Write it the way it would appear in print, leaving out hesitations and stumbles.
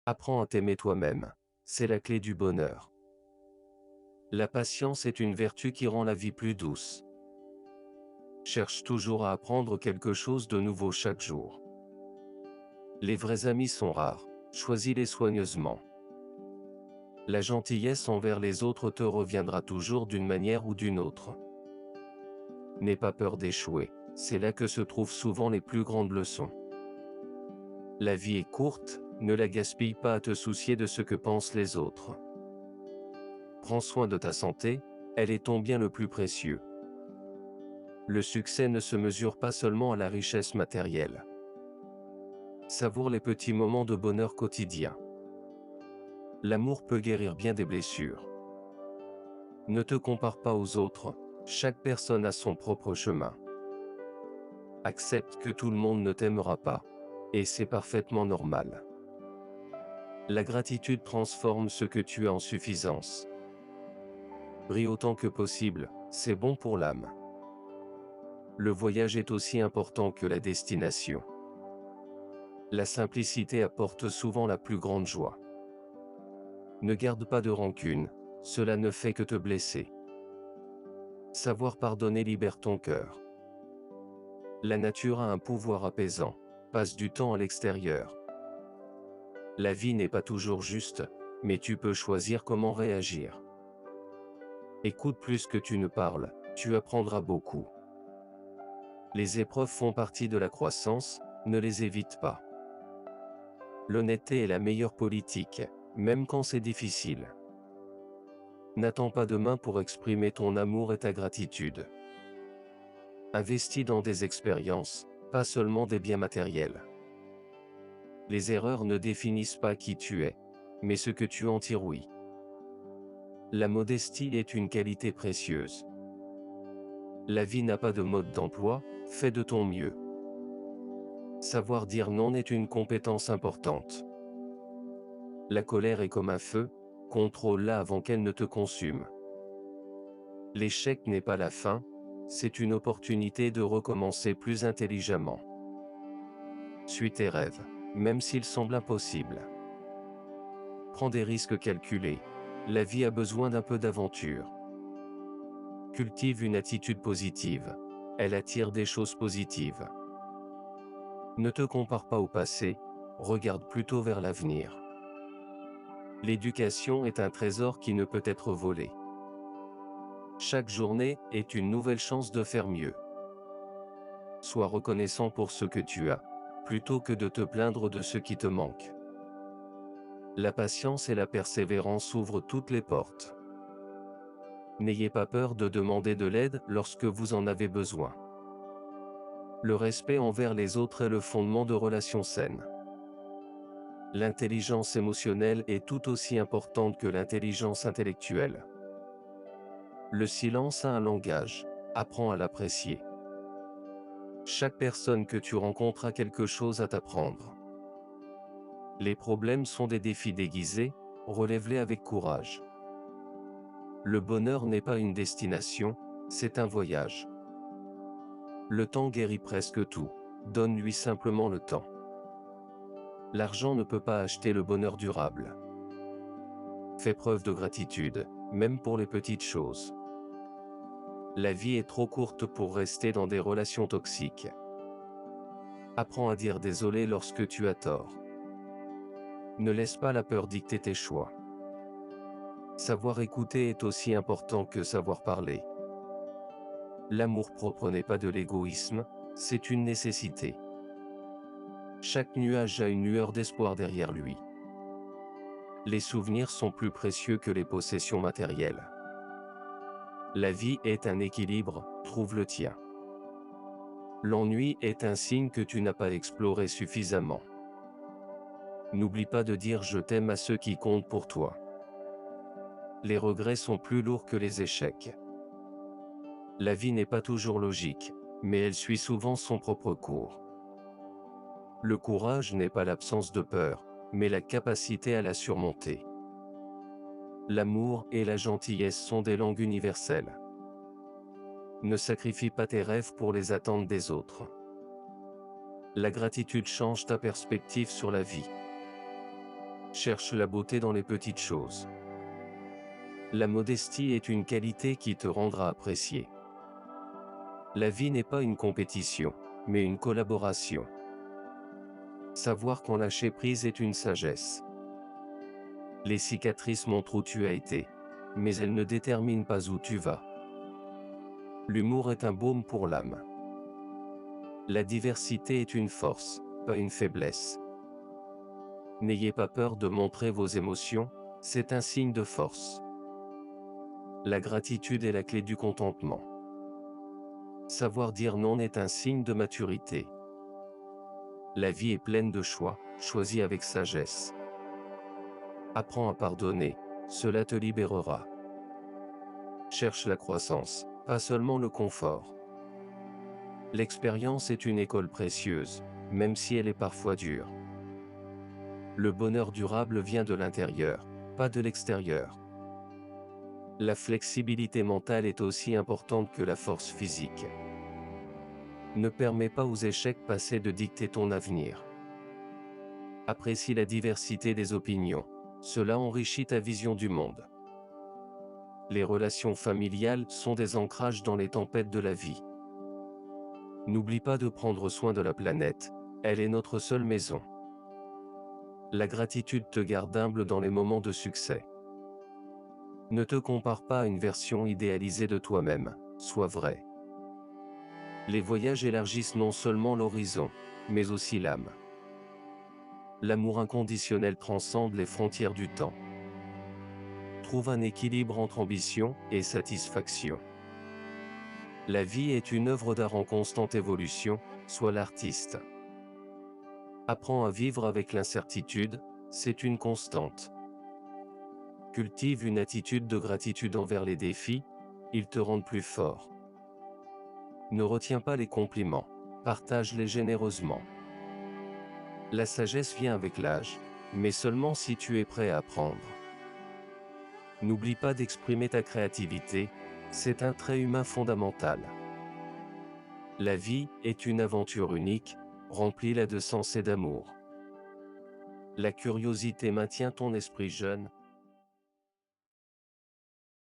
Apprends à t'aimer toi-même. C'est la clé du bonheur. La patience est une vertu qui rend la vie plus douce. Cherche toujours à apprendre quelque chose de nouveau chaque jour. Les vrais amis sont rares. Choisis-les soigneusement. La gentillesse envers les autres te reviendra toujours d'une manière ou d'une autre. N'aie pas peur d'échouer. C'est là que se trouvent souvent les plus grandes leçons. La vie est courte, ne la gaspille pas à te soucier de ce que pensent les autres. Prends soin de ta santé, elle est ton bien le plus précieux. Le succès ne se mesure pas seulement à la richesse matérielle. Savoure les petits moments de bonheur quotidien. L'amour peut guérir bien des blessures. Ne te compare pas aux autres, chaque personne a son propre chemin. Accepte que tout le monde ne t'aimera pas. Et c'est parfaitement normal. La gratitude transforme ce que tu as en suffisance. Brille autant que possible, c'est bon pour l'âme. Le voyage est aussi important que la destination. La simplicité apporte souvent la plus grande joie. Ne garde pas de rancune, cela ne fait que te blesser. Savoir pardonner libère ton cœur. La nature a un pouvoir apaisant. Passe du temps à l'extérieur. La vie n'est pas toujours juste, mais tu peux choisir comment réagir. Écoute plus que tu ne parles, tu apprendras beaucoup. Les épreuves font partie de la croissance, ne les évite pas. L'honnêteté est la meilleure politique, même quand c'est difficile. N'attends pas demain pour exprimer ton amour et ta gratitude. Investis dans des expériences, pas seulement des biens matériels. Les erreurs ne définissent pas qui tu es, mais ce que tu en tires, oui. La modestie est une qualité précieuse. La vie n'a pas de mode d'emploi, fais de ton mieux. Savoir dire non est une compétence importante. La colère est comme un feu, contrôle-la avant qu'elle ne te consume. L'échec n'est pas la fin, c'est une opportunité de recommencer plus intelligemment. Suis tes rêves, même s'ils semblent impossibles. Prends des risques calculés. La vie a besoin d'un peu d'aventure. Cultive une attitude positive. Elle attire des choses positives. Ne te compare pas au passé, regarde plutôt vers l'avenir. L'éducation est un trésor qui ne peut être volé. Chaque journée est une nouvelle chance de faire mieux. Sois reconnaissant pour ce que tu as, plutôt que de te plaindre de ce qui te manque. La patience et la persévérance ouvrent toutes les portes. N'ayez pas peur de demander de l'aide lorsque vous en avez besoin. Le respect envers les autres est le fondement de relations saines. L'intelligence émotionnelle est tout aussi importante que l'intelligence intellectuelle. Le silence a un langage, apprends à l'apprécier. Chaque personne que tu rencontres a quelque chose à t'apprendre. Les problèmes sont des défis déguisés, relève-les avec courage. Le bonheur n'est pas une destination, c'est un voyage. Le temps guérit presque tout, donne-lui simplement le temps. L'argent ne peut pas acheter le bonheur durable. Fais preuve de gratitude, même pour les petites choses. La vie est trop courte pour rester dans des relations toxiques. Apprends à dire désolé lorsque tu as tort. Ne laisse pas la peur dicter tes choix. Savoir écouter est aussi important que savoir parler. L'amour-propre n'est pas de l'égoïsme, c'est une nécessité. Chaque nuage a une lueur d'espoir derrière lui. Les souvenirs sont plus précieux que les possessions matérielles. La vie est un équilibre, trouve le tien. L'ennui est un signe que tu n'as pas exploré suffisamment. N'oublie pas de dire je t'aime à ceux qui comptent pour toi. Les regrets sont plus lourds que les échecs. La vie n'est pas toujours logique, mais elle suit souvent son propre cours. Le courage n'est pas l'absence de peur, mais la capacité à la surmonter. L'amour et la gentillesse sont des langues universelles. Ne sacrifie pas tes rêves pour les attentes des autres. La gratitude change ta perspective sur la vie. Cherche la beauté dans les petites choses. La modestie est une qualité qui te rendra apprécié. La vie n'est pas une compétition, mais une collaboration. Savoir quand lâcher prise est une sagesse. Les cicatrices montrent où tu as été, mais elles ne déterminent pas où tu vas. L'humour est un baume pour l'âme. La diversité est une force, pas une faiblesse. N'ayez pas peur de montrer vos émotions, c'est un signe de force. La gratitude est la clé du contentement. Savoir dire non est un signe de maturité. La vie est pleine de choix, choisis avec sagesse. Apprends à pardonner, cela te libérera. Cherche la croissance, pas seulement le confort. L'expérience est une école précieuse, même si elle est parfois dure. Le bonheur durable vient de l'intérieur, pas de l'extérieur. La flexibilité mentale est aussi importante que la force physique. Ne permets pas aux échecs passés de dicter ton avenir. Apprécie la diversité des opinions, cela enrichit ta vision du monde. Les relations familiales sont des ancrages dans les tempêtes de la vie. N'oublie pas de prendre soin de la planète, elle est notre seule maison. La gratitude te garde humble dans les moments de succès. Ne te compare pas à une version idéalisée de toi-même, sois vrai. Les voyages élargissent non seulement l'horizon, mais aussi l'âme. L'amour inconditionnel transcende les frontières du temps. Trouve un équilibre entre ambition et satisfaction. La vie est une œuvre d'art en constante évolution, sois l'artiste. Apprends à vivre avec l'incertitude, c'est une constante. Cultive une attitude de gratitude envers les défis, ils te rendent plus fort. Ne retiens pas les compliments, partage-les généreusement. La sagesse vient avec l'âge, mais seulement si tu es prêt à apprendre. N'oublie pas d'exprimer ta créativité, c'est un trait humain fondamental. La vie est une aventure unique, remplis-la de sens et d'amour. La curiosité maintient ton esprit jeune,